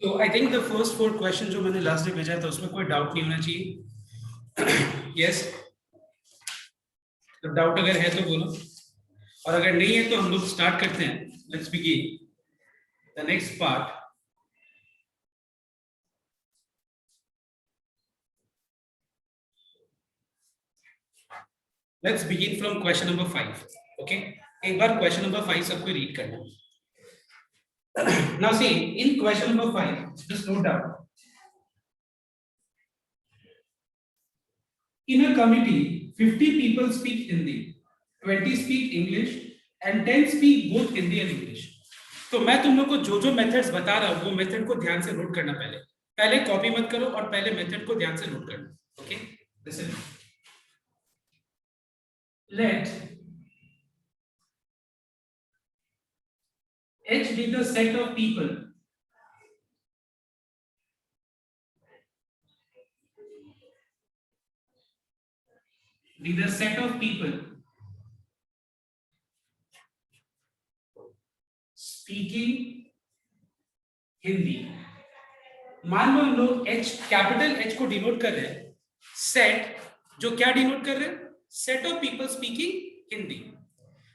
तो I think the first 4 question जो मैंने लास्ट डे भेजा था उसमें कोई डाउट नहीं होना चाहिए। यस, तो डाउट अगर है तो बोलो, और अगर नहीं है तो हम लोग स्टार्ट करते हैं। Let's begin the next part. Let's begin from question number 5। Okay, एक बार क्वेश्चन नंबर 5 सबको रीड करना। Now see in question number 5, just note down, in a committee 50 people speak Hindi, 20 speak English and 10 speak both Hindi and English। तो मैं तुम लोग को जो जो मेथड्स बता रहा हूं वो मेथड को ध्यान से नोट करना। पहले पहले कॉपी मत करो और पहले मेथड को ध्यान से नोट करना। Okay, listen, let H be the set of people speaking Hindi. मान लो हम लोग H, कैपिटल H को डिनोट कर रहे हैं, सेट जो क्या डिनोट कर रहे हैं, set of people speaking Hindi.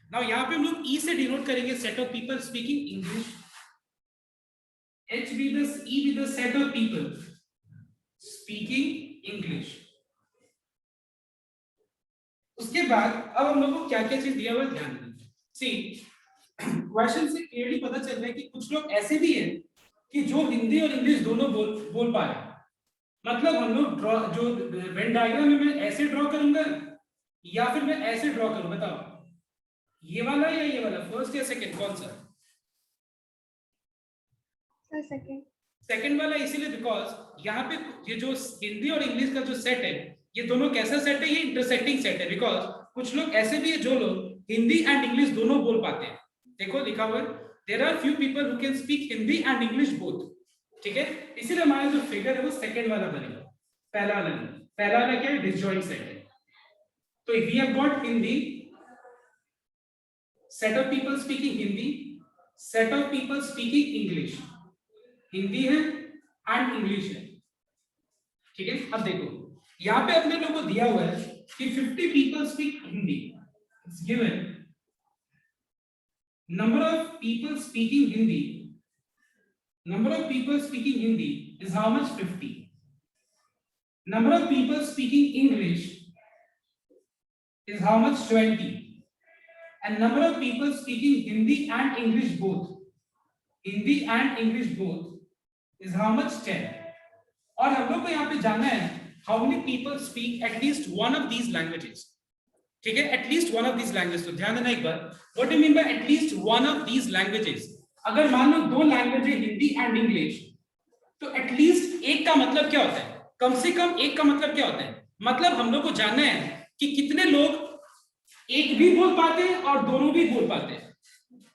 Now यहां पे हम लोग E से डिनोट करेंगे set of people speaking English. H be the set of people speaking English। उसके बाद अब हम लोग को क्या क्या चीज दिया हुआ है ध्यान दें। सी क्वेश्चन से क्लियरली पता चल रहा है कि कुछ लोग ऐसे भी हैं कि जो हिंदी और इंग्लिश दोनों बोल पा रहे हैं। मतलब हम लोग ड्रॉ, जो वेन डायग्राम में मैं ऐसे ड्रॉ करूंगा या फिर मैं ऐसे ड्रॉ करूं, बताओ ये वाला या ये वाला, फर्स्ट या सेकंड, कौन सा? सेकंड वाला, इसीलिए बिकॉज यहाँ पे ये जो हिंदी और इंग्लिश का जो सेट है ये दोनों कैसा सेट है, ये इंटरसेक्टिंग सेट है। बिकॉज कुछ लोग ऐसे भी है जो लोग हिंदी एंड इंग्लिश दोनों बोल पाते हैं। देखो लिखा हुआ है there are few people who can speak Hindi and English both. ठीक है, इसीलिए हमारा जो फिगर है वो सेकंड वाला बनेगा, पहला वाला नहीं। पहला वाला क्या है, डिसजॉइंट सेट है। तो we have got Hindi, set of people speaking Hindi, set of people speaking English. Hindi है एंड इंग्लिश है। ठीक है, अब देखो यहां पे अपने लोगों को दिया हुआ है कि 50 people speak Hindi, it's given number of people speaking Hindi, number of people speaking Hindi is how much, 50. Number of people speaking English is how much, 20. And number of people speaking Hindi and English both, Hindi and English both is how much, 10. और हम लोग को यहाँ पे जानना है how many people speak at least one of these languages। ठीक है, at least one of these language. तो ध्यान देना एक बार, what do mean by at least one of these languages. अगर मान लो दो लैंग्वेज है हिंदी एंड इंग्लिश, तो एटलीस्ट एक का मतलब क्या होता है, कम से कम एक का मतलब क्या होता है। मतलब हम लोग को जानना है कि कितने लोग एक भी बोल पाते हैं और दोनों भी बोल पाते हैं।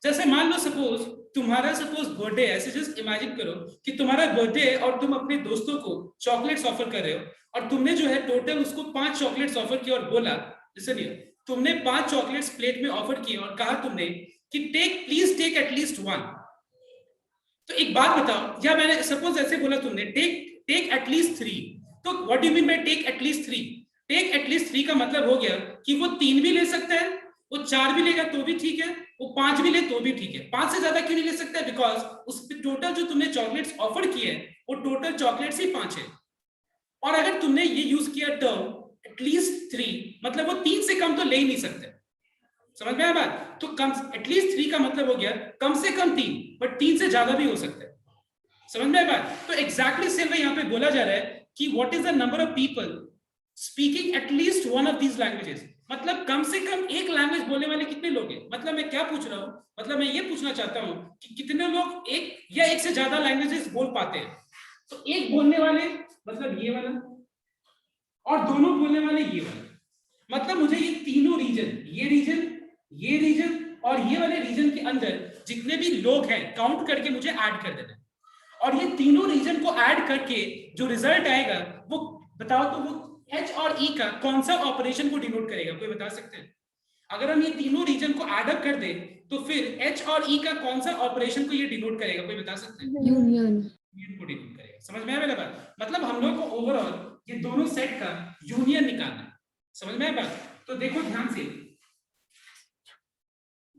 जैसे मान लो सपोज तुम्हारा बर्थडे, ऐसे जस्ट इमेजिन करो कि तुम्हारा बर्थडे है और तुम अपने दोस्तों को चॉकलेट्स ऑफर कर रहे हो, और तुमने जो है टोटल उसको 5 चॉकलेट्स ऑफर किया और बोला, इसलिए तुमने 5 चॉकलेट्स प्लेट में ऑफर किए और कहा तुमने कि प्लीज टेक एटलीस्ट 1। तो एक बात बताओ, या मैंने सपोज ऐसे बोला तुमने टेक एटलीस्ट 3, तो what do you mean by take at least 3? Take at least 3 का मतलब हो गया कि वो 3 भी ले सकता है, वो 4 भी लेगा तो भी ठीक है, वो 5 भी ले तो भी ठीक है। 5 से ज्यादा क्यों नहीं ले सकता है? बिकॉज उस टोटल जो तुमने चॉकलेट्स ऑफर किए हैं वो टोटल चॉकलेट्स ही 5 है। और अगर तुमने ये यूज किया टर्म एटलीस्ट 3, मतलब वो 3 से कम तो ले ही नहीं सकते। समझ में आया बात? तो कम एटलीस्ट 3 का मतलब हो गया कम से कम 3, बट 3 से ज्यादा भी हो सकता है। समझ में आया बात? तो एग्जैक्टली सेम वे यहाँ पे बोला जा रहा है कि what is the number of people speaking at least one of these languages. मतलब कम से कम एक लैंग्वेज बोलने वाले कितने लोग हैं। मतलब मैं क्या पूछ रहा हूँ, मतलब मैं ये पूछना चाहता हूँ कि कितने लोग एक या एक से ज्यादा लैंग्वेजेस बोल पाते हैं। तो एक बोलने वाले मतलब ये वाला, और दोनों बोलने वाले ये वाला। मतलब मुझे ये तीनों रीजन, ये रीजन और ये वाले रीजन के अंदर जितने भी लोग हैं काउंट करके मुझे ऐड कर देना है। और ये तीनों रीजन को ऐड करके जो रिजल्ट आएगा वो बताओ, तो वो H और E का कौन सा ऑपरेशन को डिनोट करेगा, कोई बता सकते हैं? अगर हम ये तीनों रीजन को ऐड अप कर दे तो फिर H और E का कौन सा ऑपरेशन को ये डिनोट करेगा, कोई बता सकते हैं? यूनियन। यूनियन को डिनोट करेगा। समझ में आया मेरा बात? मतलब हम लोग को ओवरऑल ये दोनों सेट का यूनियन निकालना है। समझ में आया बात? तो देखो ध्यान से,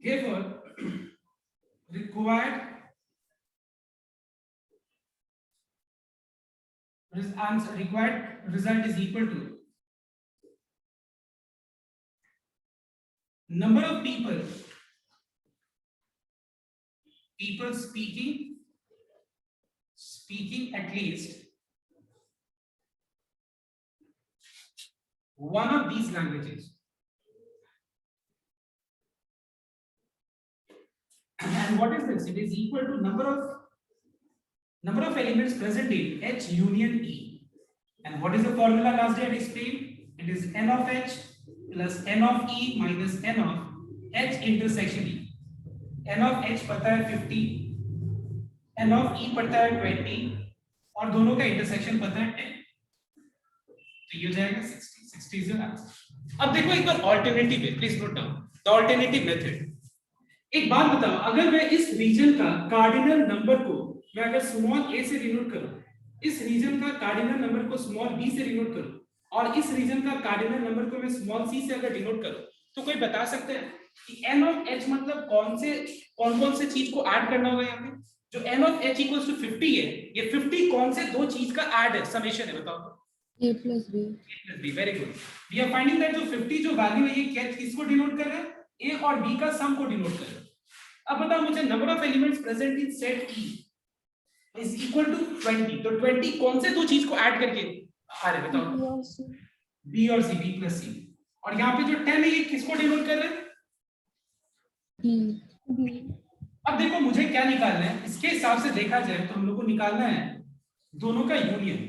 therefore required result is equal to number of people speaking at least one of these languages, and what is this? It is equal to number of elements present in H union E. And what is the formula last day I explained? It is n of H plus n of E minus n of H intersection E. n of H पता है 50, n of E पता है 20 और दोनों का intersection पता है 10, तो ये हो जाएगा 60 इज योर आंसर। अब देखो एक बार ऑल्टरनेटिव है, please note down the alternative method. एक बात बताओ, अगर मैं इस रीजन का कार्डिनल नंबर को मैं अगर स्मॉल a से डिनोट करूं, इस रीजन का कार्डिनल नंबर को स्मॉल b से डिनोट करूं और इस रीजन का कार्डिनल नंबर को मैं स्मॉल c से अगर डिनोट करूं, तो कोई बता सकते हैं कि n ऑफ h मतलब कौन से चीज को ऐड करना होगा? यहाँ पे जो n of h equals to 50 है, ये 50 कौन से दो चीज का ऐड है, समेशन है, बताओ? a plus b। Very good. We are finding that जो 50 जो वैल्यू है ये किसको डिनोट कर रहा है? a और b का सम को डिनोट कर रहा है। अब बताओ मुझे number of elements present in set E is equal to 20, तो 20 कौन से दो चीज को ऐड करके आ रहे बताओ? b और c, b plus c। और यहाँ पे जो 10 है ये किसको डिनोट कर रहे हैं? b। अब देखो मुझे क्या निकालना है, इसके हिसाब से देखा जाए तो हम लोग को निकालना है दोनों का यूनियन।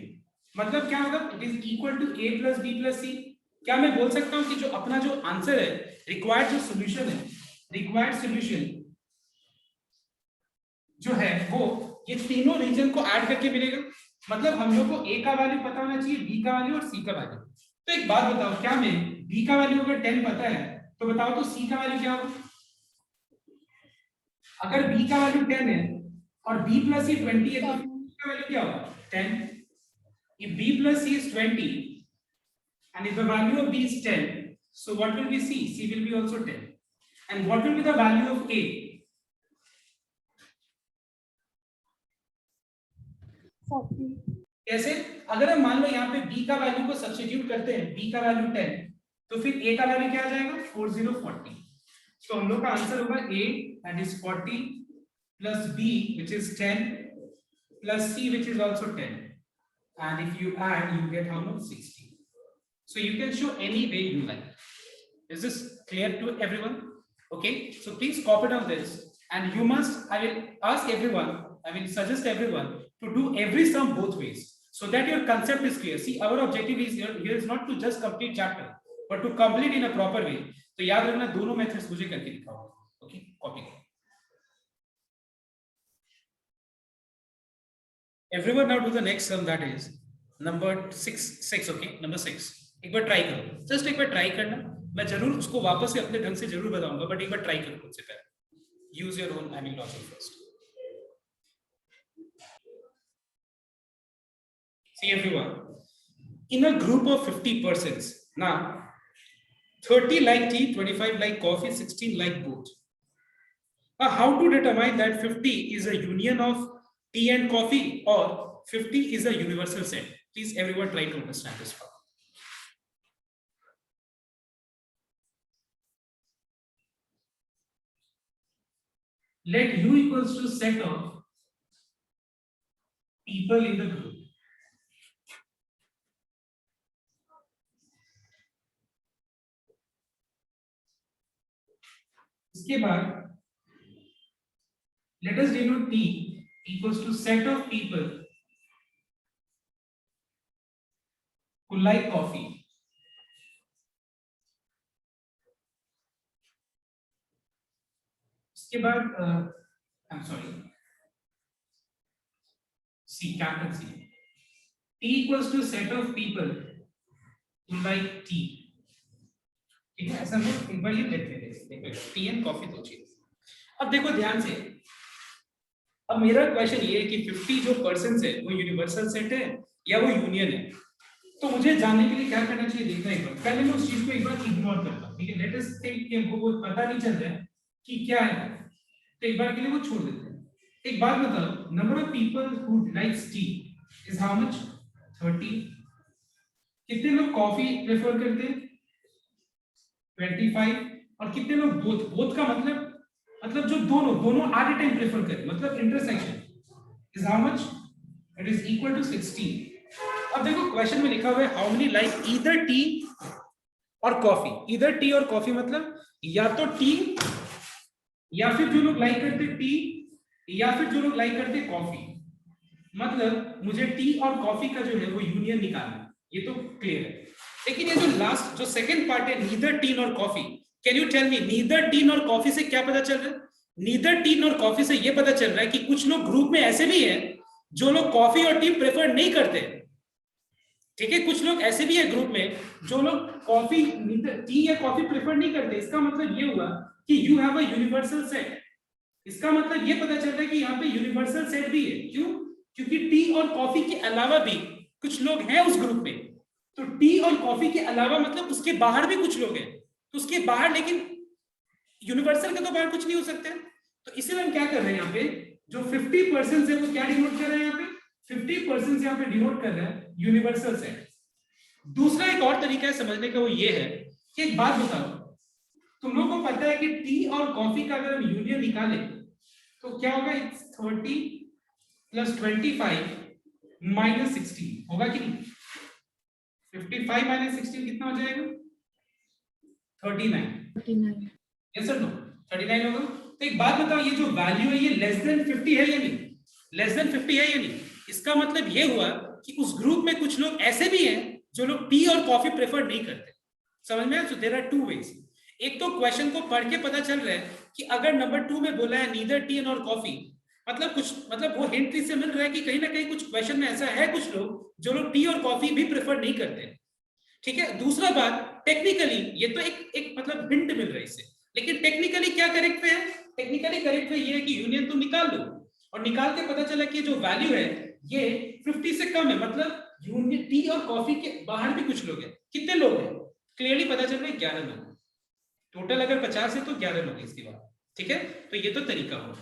मतलब क्या होगा? It is equal to a plus b plus c। क्या मैं बोल सकता हूँ कि जो अपना जो आंसर है, रिक्वायर्ड जो सॉल्यूशन है, रिक्वायर्ड सॉल्यूशन जो है वो ये तीनों रीजन को ऐड करके मिलेगा? मतलब हम लोग को a का वैल्यू पता होना चाहिए, b का वैल्यू और c का वैल्यू। तो एक बात बताओ, क्या मैं b का वैल्यू अगर 10 पता है तो बताओ तो c का वैल्यू क्या होगा? अगर b का वैल्यू 10 है और b plus c 20 है तो c का वैल्यू क्या होगा? 10। If b plus c is 20 and if the value of b is 10, so what will be c? C will be also 10. And what will be the value of a? 40। कैसे? अगर हम मान लो यहाँ पे b का value को substitute करते हैं, b का वैल्यू 10, तो फिर a का वैल्यू क्या आ जाएगा? 4040। तो हम लोग का आंसर होगा a that is 40 plus b which is 10 plus c which is also 10, and if you add you get how much? 60. So you can show any way you like. Is this clear to everyone? Okay, so please copy down this, and you must, I will ask everyone, I will suggest everyone to do every sum both ways so that your concept is clear. See, our objective is here is not to just complete chapter but to complete in a proper way. तो याद रखना दोनों methods मुझे करके दिखाओ। Okay, copy करो। Everyone now do the next sum, that is number 6। okay, number 6 एक बार try करो, जस्ट एक बार ट्राई करना। मैं जरूर उसको वापस से अपने ढंग से जरूर बताऊंगा, बट एक बार ट्राई करो खुद से पहले। Use your own logic first. See everyone, in a group of 50 persons, now 30 like tea, 25 like coffee, 16 like both. Now how to determine that 50 is a union of tea and coffee or 50 is a universal set? Please everyone try to understand this part. Let U equals to set of people in the group. इसके बाद let us denote T equals to set of people who like coffee. इसके बाद I'm sorry, C, capital C. T equals to set of people who like tea. ठीक है, ऐसा हम एक बार ये देखते हैं, टी एंड कॉफी दो चीज। अब देखो ध्यान से, अब मेरा क्वेश्चन ये है कि 50 जो पर्सन है वो यूनिवर्सल सेट है या वो यूनियन है। तो मुझे जानने के लिए क्या करना चाहिए देखना एक बार, पहले मैं उस चीज को एक बार इग्नोर करता हूं, ठीक है। लेट अस थिंक कि हमको वो पता नहीं चल रहा है कि क्या है, तो एक बार के लिए वो छोड़ देते हैं। एक बात बताओ, number of people who likes T is how much? 30। कितने लोग कॉफी प्रेफर करते हैं? 25। और कितने लोग बोथ? बोथ का मतलब जो दोनों दोनों एट ए टाइम प्रेफर करें, मतलब intersection is how much? It is equal to 16। अब देखो क्वेश्चन में लिखा हुआ है how many like either tea और कॉफी। ईदर टी और कॉफी मतलब या तो टी, या फिर जो लोग लाइक करते टी, या फिर जो लोग लाइक करते कॉफी। मतलब मुझे टी और कॉफी का जो है वो यूनियन निकालना है, ये तो क्लियर है। लेकिन ये जो लास्ट जो सेकंड पार्ट है, neither tea nor coffee, can you tell me neither tea nor coffee से क्या पता चल रहा है? नीदर टी नॉर कॉफी से ये पता चल रहा है कि कुछ लोग ग्रुप में ऐसे भी है जो लोग कॉफी और टी प्रेफर नहीं करते, ठीक है। कुछ लोग ऐसे भी है ग्रुप में जो लोग कॉफी टी या कॉफी प्रेफर नहीं करते। इसका मतलब ये हुआ कि you have a universal set. इसका मतलब ये पता चल रहा है कि यहाँ पे यूनिवर्सल सेट भी है। क्यों? क्योंकि टी और कॉफी के अलावा भी कुछ लोग हैं उस ग्रुप में। तो टी और कॉफी के अलावा मतलब उसके बाहर भी कुछ लोग हैं, तो उसके बाहर, लेकिन यूनिवर्सल के तो बाहर कुछ नहीं हो सकते। तो इसलिए हम क्या कर रहे हैं यहाँ पे, जो 50% है वो क्या डिनोट कर रहे हैं यहाँ पे? 50% यहाँ पे डिनोट कर रहे हैं यूनिवर्सल सेट। दूसरा एक और तरीका है समझने का, वो ये है कि एक बात बताओ, तुम लोगों को पता है कि टी और कॉफी का अगर हम यूनियन निकालें तो क्या होगा? इट्स 30 प्लस 25 माइनस 16 होगा कि नहीं? 55 माइनस 16 कितना हो जाएगा? 39। Yes sir no? 39 होगा। तो एक बात बताओ, ये जो वैल्यू है ये लेस देन 50 है या नहीं? लेस देन 50 है या नहीं? इसका मतलब ये हुआ कि उस ग्रुप में कुछ लोग ऐसे भी हैं जो लोग टी और कॉफी प्रेफर नहीं करते। समझ में? So there are two ways. एक तो क्वेश्चन को पढ़ के पता चल रहा है कि अगर नंबर 2 में बोला है नीदर टी नॉर कॉफी, मतलब कुछ मतलब वो हिंट से मिल रहा है कि कहीं ना कहीं कुछ क्वेश्चन में ऐसा है कुछ लोग जो लोग टी और कॉफी भी प्रेफर नहीं करते, ठीक है। दूसरा बात, टेक्निकली ये तो एक मतलब हिंट मिल रहा है इससे, लेकिन टेक्निकली क्या करेक्ट है? टेक्निकली करेक्ट है ये है कि यूनियन तुम निकाल दो, और निकाल के पता चला कि जो वैल्यू है ये 50 से कम है, मतलब यूनियन टी और कॉफी के बाहर भी कुछ लोग हैं। कितने लोग हैं? क्लियरली पता चल रहा है 11 लोग। टोटल अगर 50 है तो 11 लोग हैं इसके बाद, ठीक है। तो ये तो तरीका हो।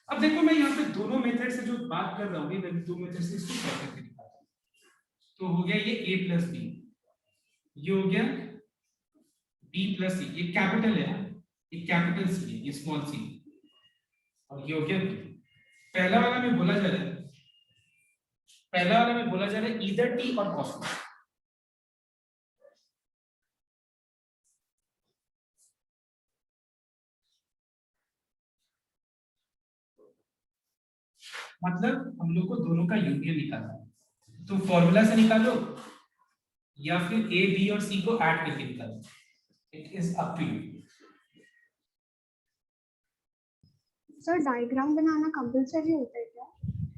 अब देखो मैं यहाँ पे दोनों मेथड से जो बात कर रहा हूँ, मैं दो मेथड से इसको क्या करके दिखाता हूँ। तो हो गया ये a प्लस बी, ये हो गया b प्लस सी, ये कैपिटल है, ये कैपिटल सी है, ये स्मॉल सी, और ये हो गया b। पहला वाला में बोला जा रहा है, पहला वाला में बोला जा रहा है ईदर टी और कॉफी। मतलब हम लोग को दोनों का यूनियन निकालना है, तो फॉर्मूला से निकालो या फिर ए बी और सी को ऐड करके निकालो, it is up to you. Sir diagram बनाना कंपलसरी होता है क्या?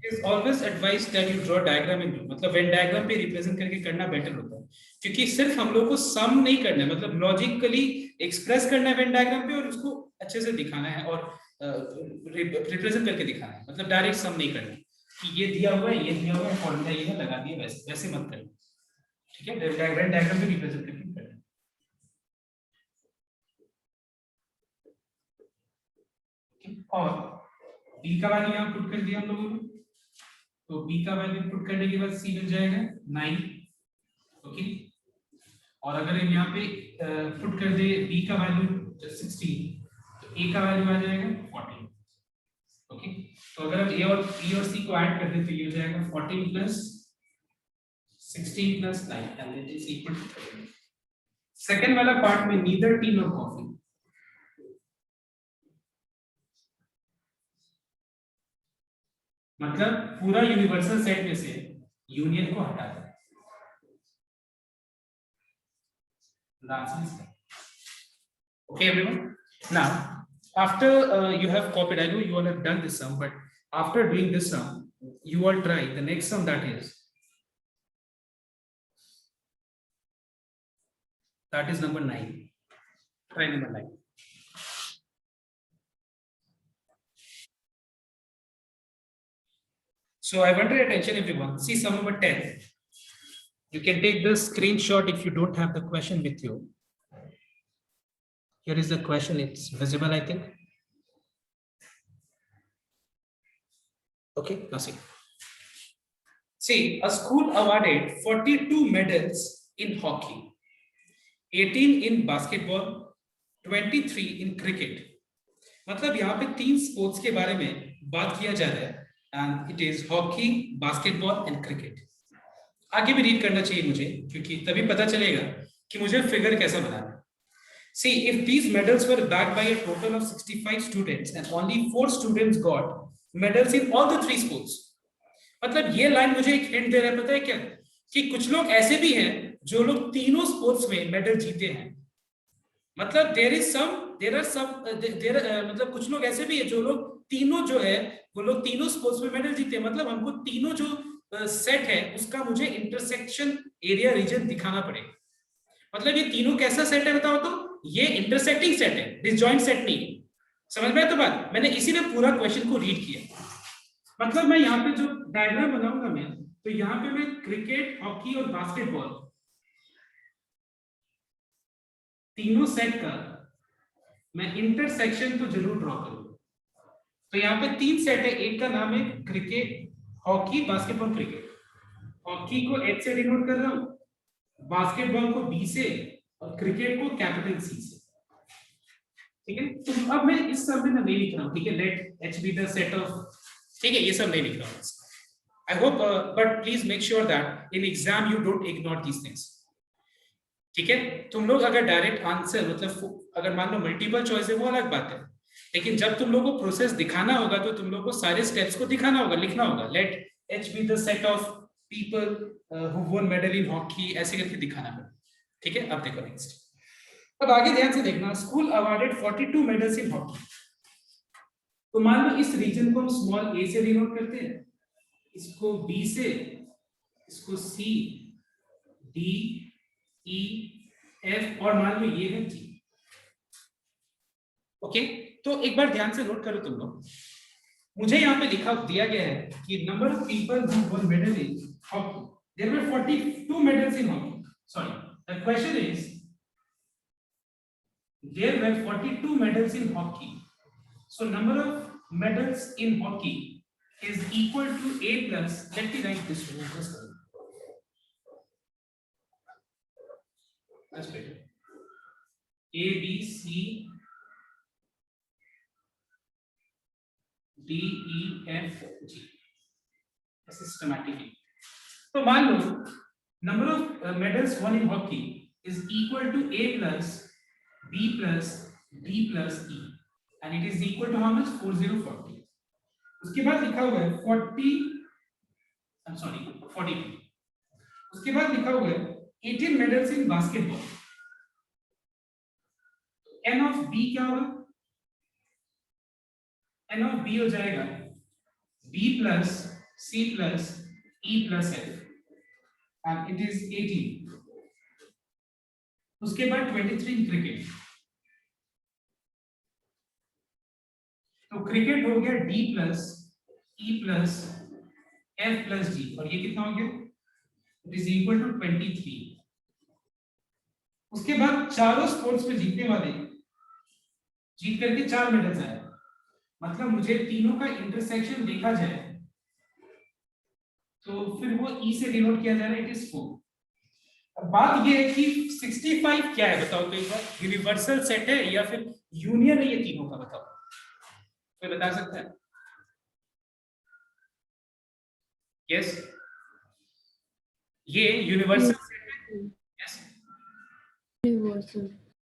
is always advised that you draw diagram in view, मतलब वेन डायग्राम पे रिप्रेजेंट करके करना बेटर होता है, क्योंकि सिर्फ हम लोग को सम नहीं करना है, मतलब लॉजिकली एक्सप्रेस करना है वेन डायग्राम पे और उसको अच्छे से दिखाना है और रिप्रेजेंट करके दिखाना है, मतलब डायरेक्ट सम नहीं करना कि ये दिया हुआ है, ये दिया हुआ है, फॉर्मूला ये है, लगा दिया, वैसे वैसे मत करना, ठीक है। वेन डायग्राम पे रिप्रेजेंट करके करना। और बी का वैल्यू यहाँ पुट कर दिया हम लोगों ने, तो बी का वैल्यू पुट करने के बाद सी मिल जाएगा 9, ओके। और अगर हम यहाँ पे पुट कर दे बी का वैल्यू 16, तो ए का वैल्यू आ जाएगा 14, ओके। तो अगर हम ए और बी और सी को ऐड कर दे तो ये हो जाएगा 14 plus 16 plus 9 and it is equal to 30। Second वाला पार्ट में नीदर टी नॉर कॉफी, मतलब पूरा यूनिवर्सल सेट में से यूनियन को हटा दें। The answer is no. Okay, everyone. Now, after you have copied, I know you all have done this sum, but after doing this sum, you all try the next sum, that is number 9. Try number 9. So I want your attention, everyone. See sum number 10. You can take the screenshot if you don't have the question with you. Here is the question. It's visible, I think. Okay, now see. See, a school awarded 42 medals in hockey, 18 in basketball, 23 in cricket. मतलब यहाँ पे 3 sports के बारे में बात किया जा रहा है, and it is hockey, basketball and cricket. आगे भी रीड करना चाहिए मुझे, क्योंकि तभी पता चलेगा कि मुझे फिगर कैसा बनाना है. See, if these medals were backed by a total of 65 students and only 4 students got medals in all the 3 sports. मतलब ये लाइन मुझे एक हिंट दे रहा है, पता है क्या, कि कुछ लोग ऐसे भी हैं जो लोग तीनों स्पोर्ट्स में मेडल जीते हैं. मतलब मतलब कुछ लोग ऐसे भी हैं जो लोग तीनों जो है वो लोग तीनों स्पोर्ट्स में मेडल जीते हैं. मतलब हमको तीनों जो सेट है उसका मुझे इंटरसेक्शन एरिया रीजन दिखाना पड़ेगा. मतलब ये तीनों कैसा सेट है बताओ तो, ये इंटरसेक्टिंग सेट है, डिसजॉइंट सेट नहीं. समझ में आया तो बात? मैंने इसीलिए पूरा क्वेश्चन को रीड किया. मतलब मैं यहाँ पे जो डायग्राम बनाऊंगा मैं, तो यहाँ पे मैं क्रिकेट, हॉकी और बास्केटबॉल तीनों सेट का मैं इंटरसेक्शन तो जरूर ड्रॉ करूंगा. तो यहाँ पे 3 सेट है, एक का नाम है cricket, hockey, basketball, cricket. Hockey को H से डिनोट कर रहा हूँ, बास्केटबॉल को B से और क्रिकेट को कैपिटल C से. ठीक है, तो अब मैं इस सब में नहीं लिख रहा हूँ. ठीक है, let H be the set of, ठीक है, ये सब नहीं लिख रहा हूँ. I hope, but please make sure that in exam you don't ignore these things. ठीक है, तुम लोग अगर डायरेक्ट आंसर मतलब अगर मान लो मल्टीपल चॉइस है वो अलग बात है, लेकिन जब तुम लोग को प्रोसेस दिखाना होगा तो तुम लोग को सारे स्टेप्स को दिखाना होगा, लिखना होगा. Let H be the set of people who won medal in hockey, ऐसे करके दिखाना होगा. ठीक है, अब देखो नेक्स्ट. अब आगे ध्यान से देखना. School awarded 42 medals in hockey. तो मान लो इस रीजन को हम स्मॉल a से डिनोट करते हैं, इसको B से, इसको C, D, E, F और मान लो ये है G. ओके, तो एक बार ध्यान से नोट करो तुम लोग. मुझे यहाँ पे लिखा दिया गया है कि number of people who won medal in hockey, there were 42 medals in hockey. Sorry, the question is there were 42 medals in hockey. So number of medals in hockey is equal to A plus, let me write this one. That's better. A, B, C, D, E, F, G. Systematically. So मान लो number of medals won in hockey is equal to A plus, B plus, D plus E. And it is equal to how much? 4040. उसके बाद लिखा हुआ है 42. उसके बाद लिखा हुआ है 18 medals in basketball. N of B क्या होगा? N of B हो जाएगा B plus C plus E plus F, and it is 18. उसके बाद 23 इन क्रिकेट. तो क्रिकेट हो गया D plus E plus F plus G, और ये कितना हो गया? It is equal to 23. उसके बाद चारों स्पोर्ट्स में जीतने वाले जीत करके 4 मेडल्स आए. मतलब मुझे तीनों का इंटरसेक्शन देखा जाए तो फिर वो E से डिनोट किया जा रहा है, इट इज 4. अब बात ये है कि 65 क्या है बताओ तो एक बार. यूनिवर्सल सेट है या फिर यूनियन है ये तीनों का? बताओ, कोई बता सकता है? यस, ये यूनिवर्सल सेट है. यस, यूनिवर्सल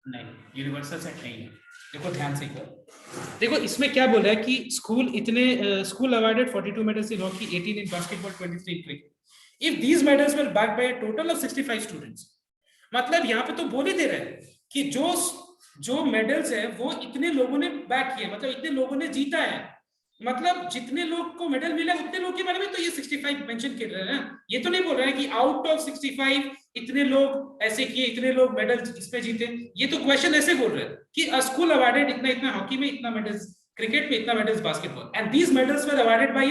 नहीं, यूनिवर्सल सेट नहीं है. देखो ध्यान से देखो इसमें क्या बोल रहा है कि school awarded 42 medals in hockey, 18 in basketball, 23 in cricket. If these medals were backed by a total of 65 students. मतलब यहाँ पे तो बोल ही दे रहा है कि जो मेडल्स है वो इतने लोगों ने बैक किए, मतलब इतने लोगों ने जीता है. मतलब जितने लोग को मेडल मिला उतने लोग के बारे में तो ये 65 मेंशन कर रहे हैं ना. ये तो नहीं बोल रहा है कि आउट ऑफ 65 इतने लोग ऐसे किए, इतने लोग मेडल इस पे जीते. ये तो क्वेश्चन ऐसे बोल रहे हैं कि स्कूल अवार्डेड इतना इतना हॉकी में, इतना मेडल्स क्रिकेट में, इतना medals basketball, and these medals were awarded by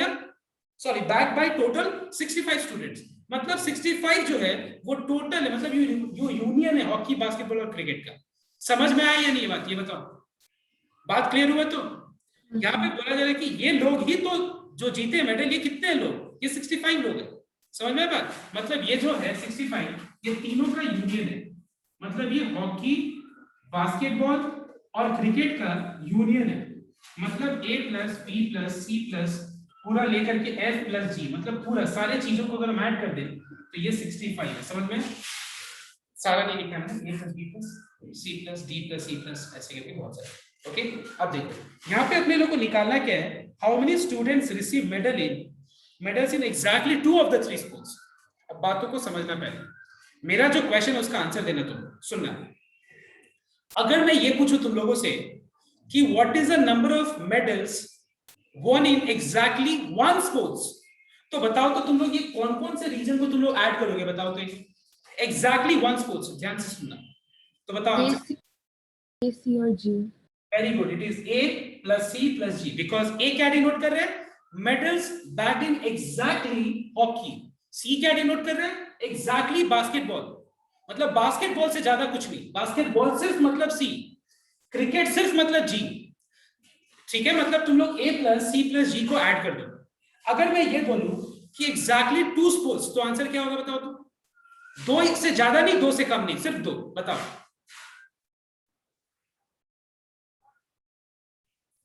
sorry back by total 65 students, मतलब 65 जो है वो टोटल है, मतलब जो यूनियन है हॉकी, बास्केटबॉल और क्रिकेट का। समझ में आया या नहीं बात, ये बताओ, बात क्लियर हुआ? तो यहाँ पे बोला जा रहा है कि ये लोग ही तो जो जीते मेडल, ये कितने लोग, ये 65 लोग हैं। समझ में आया बात? मतलब ये जो है 65, ये तीनों का यूनियन है, मतलब ये हॉकी, बास्केटबॉल और क्रिकेट का यूनियन है। मतलब A plus B plus C plus पूरा लेकर के F प्लस जी, मतलब पूरा सारे चीजों को अगर हम ऐड कर दें तो ये 65 है। समझ में? सारा नहीं लिखा है, A plus B plus C plus D plus E plus ऐसे करके बहुत सारे। ओके, अब देखो यहाँ पे अपने लोग को निकालना क्या है, how many students receive medals in exactly 2 of the 3 sports. अब बातों को समझना, पहले मेरा जो क्वेश्चन है उसका आंसर देना, तुम सुनना। अगर मैं ये पूछूं तुम लोगों से कि what is the number of medals one in exactly 1 sports, तो बताओ तो तुम लोग ये कौन कौन से रीजन को तुम लोग ऐड करोगे, बताओ तो एग्जैक्टली 1 स्पोर्ट्स, ध्यान से सुनना, तो बताओ आंसर। A, C और G। Very good, it is A plus C plus G, because A क्या डिनोट कर रहे हैं, medals bag in exactly hockey, C क्या डिनोट कर रहे हैं, एग्जैक्टली बास्केटबॉल, मतलब बास्केटबॉल से ज्यादा कुछ नहीं, बास्केटबॉल सिर्फ मतलब C, क्रिकेट सिर्फ मतलब G। ठीक है, मतलब तुम लोग A plus C plus G को ऐड कर दो। अगर मैं ये बोलूं कि एग्जैक्टली 2 स्पोर्ट्स, तो आंसर क्या होगा बताओ तो? 2 से ज्यादा नहीं, 2 से कम नहीं, सिर्फ 2, बताओ।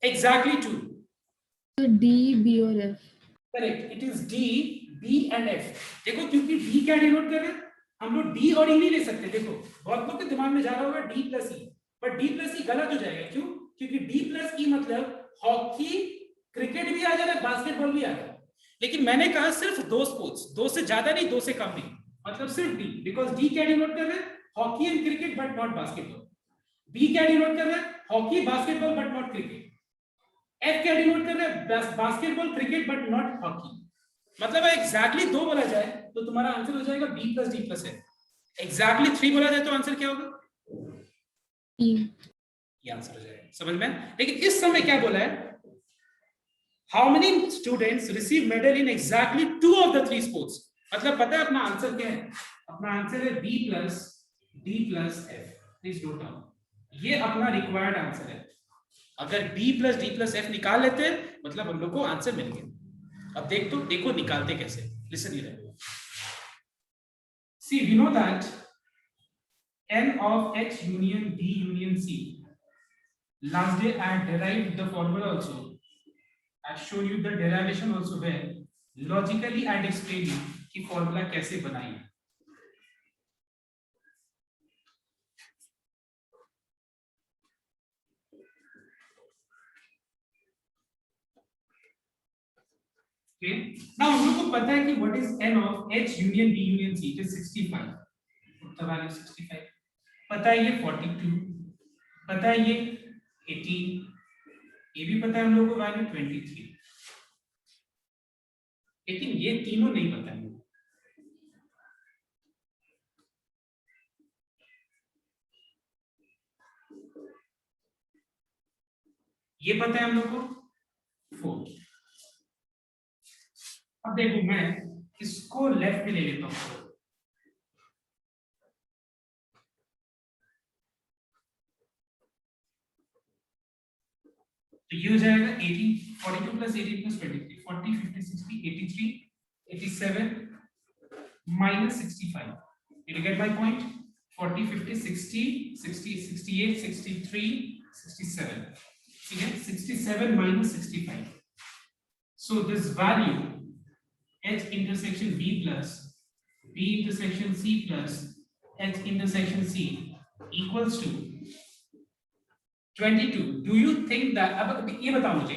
एग्जैक्टली 2, तो D, B और F। Correct, it is D, B and F। देखो क्योंकि D क्या डिनोट कर रहे हैं, हम लोग D और E नहीं ले सकते। देखो बहुत लोग के दिमाग में जा रहा होगा D प्लस E, पर D प्लस E गलत हो जाएगा। क्यों? क्योंकि D प्लस E मतलब हॉकी, क्रिकेट भी आ जाएगा, बास्केटबॉल भी आ जाएगा, लेकिन मैंने कहा सिर्फ 2 स्पोर्ट्स, 2 से ज्यादा नहीं, 2 से कम नहीं, मतलब सिर्फ D, बिकॉज D क्या डिनोट कर रहे हैं, hockey and cricket but not basketball. B क्या डिनोट कर रहे हैं, hockey, basketball but not cricket. F क्या डिनोट कर रहा है, basketball, cricket but not hockey. मतलब एग्जैक्टली 2 बोला जाए तो तुम्हारा आंसर हो जाएगा B plus D plus F। Exactly 3 बोला जाए तो आंसर क्या होगा, E। ये आंसर हो जाएगा। समझ में? लेकिन इस समय क्या बोला है, how many students receive medal in exactly 2 of the 3 sports, मतलब पता है अपना आंसर क्या है, अपना आंसर है B plus D plus F। Please note down, ये अपना रिक्वायर्ड आंसर है। अगर B plus D plus F निकाल लेते हैं मतलब हम लोग को आंसर मिल गया। अब देखो निकालते कैसे, listen here. See, we know that N of H union D union C. Last day I had derived the formula also. I showed you the derivation also where logically I had explained you कि formula कैसे बनाई है। Okay. Now हम लोग को पता है कि what is N of H union B union C? It is 65. Put the value 65. पता है ये 42, पता है ये 18, ये भी पता है हम लोग को वैल्यू 23, लेकिन ये तीनों नहीं पता है। ये पता है हम लोग को 4। अब देखो मैं इसको लेफ्ट में ले लेता हूं, तो ये हो जाएगा 18, 42 plus 18 plus 23, 40, 50, 60, 83, 87 minus 65. Did you get my point? 40, 50, 60, 60, 68, 63, 67. ठीक है, 67 minus 65. So this value H intersection B plus B intersection C plus H intersection C equals to 22. Do you think that, अब ये बताओ मुझे,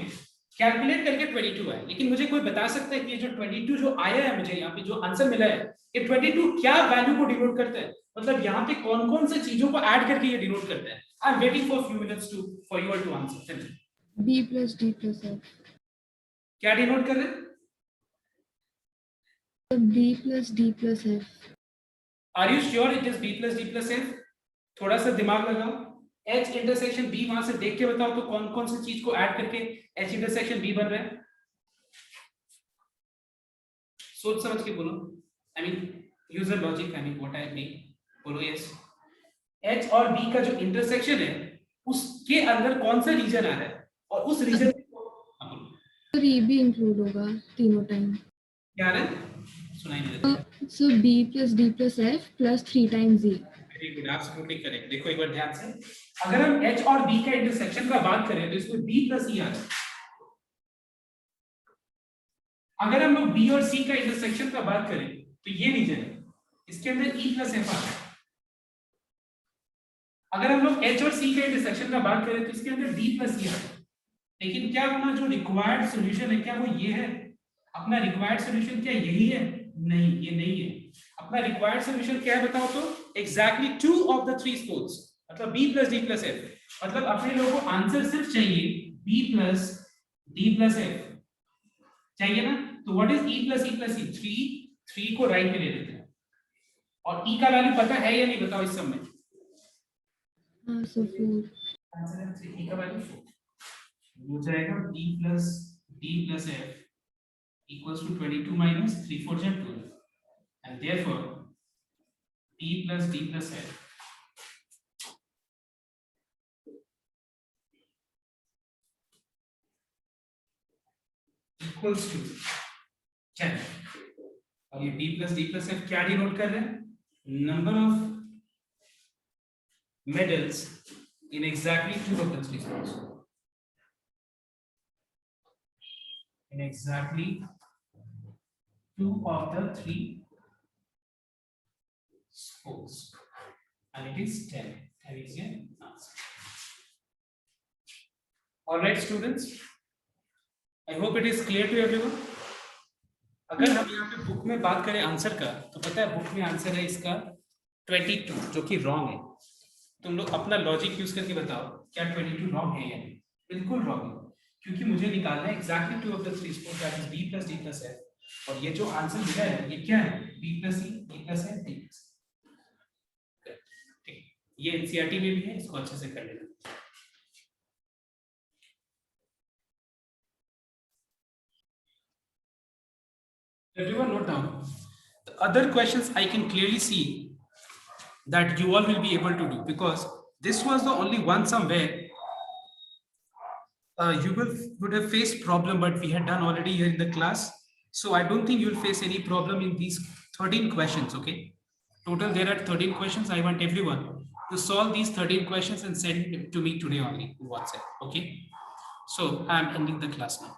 कैलकुलेट करके 22 है, लेकिन मुझे कोई बता सकता है कि ये जो 22 जो आया है मुझे यहाँ पे जो आंसर मिला है, ये 22 क्या वैल्यू को डिनोट करता है, मतलब यहाँ पे कौन कौन से चीजों को ऐड करके ये डिनोट करता है। I am waiting for few minutes to for you to answer. B plus D plus F। क्या डिनोट कर रहे हैं? B plus D plus F। Are you sure it is B plus D plus F? थोड़ा सा दिमाग लगाओ, H intersection B वहां से देख के बताओ तो कौन कौन सी चीज को ऐड करके H इंटरसेक्शन B बन रहा है। सोच समझ के बोलो, I mean use a logic, I mean what I mean, बोलो यस। H और B का जो इंटरसेक्शन है उसके अंदर कौन सा रीजन आ रहा है और उस रीजन और ये भी इंक्लूड होगा तीनों टाइम। क्या आ रहा है, सुनाई नहीं देता। सो B plus D plus F plus 3 times E. Very good, absolutely correct. देखो एक बार ध्यान से, अगर हम H और B का इंटरसेक्शन का बात करें तो इसमें B plus E आ रहा है। अगर हम लोग B और C का इंटरसेक्शन का बात करें तो ये रीजन है, इसके अंदर E plus F आ रहा है। अगर हम लोग H और C का इंटरसेक्शन का बात करें तो इसके अंदर D plus E आ रहा है। लेकिन क्या अपना जो रिक्वायर्ड सॉल्यूशन है क्या वो ये है? अपना रिक्वायर्ड सॉल्यूशन क्या यही है? नहीं, ये नहीं है। अपना रिक्वायर्ड सॉल्यूशन क्या है बताओ तो? एग्जैक्टली 2 ऑफ द 3 स्पोर्ट्स, मतलब B plus D plus F। मतलब अपने लोगों को आंसर सिर्फ चाहिए B plus D plus F चाहिए ना। तो what is E plus E plus E? 3 को राइट में ले लेते हैं। और E का वैल्यू पता है या नहीं बताओ इस सब में? हाँ, so 4. आंसर है 3, E का वैल्यू 4 हो जाएगा। B plus D plus F equals to 22 minus 3 4 is 12, and therefore B plus D plus F equals to 10। और ये B plus D plus F क्या डिनोट कर रहे हैं? Number of medals in exactly 2 of the 3 sports, in exactly 2 of the 3 sports, and it is 10. 10 is your answer. All right students, I hope it is clear to everyone. अगर हम यहाँ पे book में बात करें आंसर का, तो पता है बुक में आंसर है इसका 22, जो कि रॉन्ग है। तुम लोग अपना लॉजिक यूज करके बताओ क्या 22 रॉन्ग है या नहीं? बिल्कुल रॉन्ग है, क्योंकि मुझे निकालना है exactly 2 of the 3 sports, that is B plus D plus F। और ये जो आंसर मिला है ये क्या है? B plus E, D plus F, D plus E। ठीक, ये एनसीईआरटी में भी है, इसको अच्छे से कर लेना। Everyone note down the other questions. I can clearly see that you all will be able to do, because this was the only one somewhere you would have faced problem, but we had done already here in the class, so I don't think you'll face any problem in these 13 questions. Okay, total there are 13 questions. I want everyone to solve these 13 questions and send it to me today only in WhatsApp. Okay, so I'm ending the class now.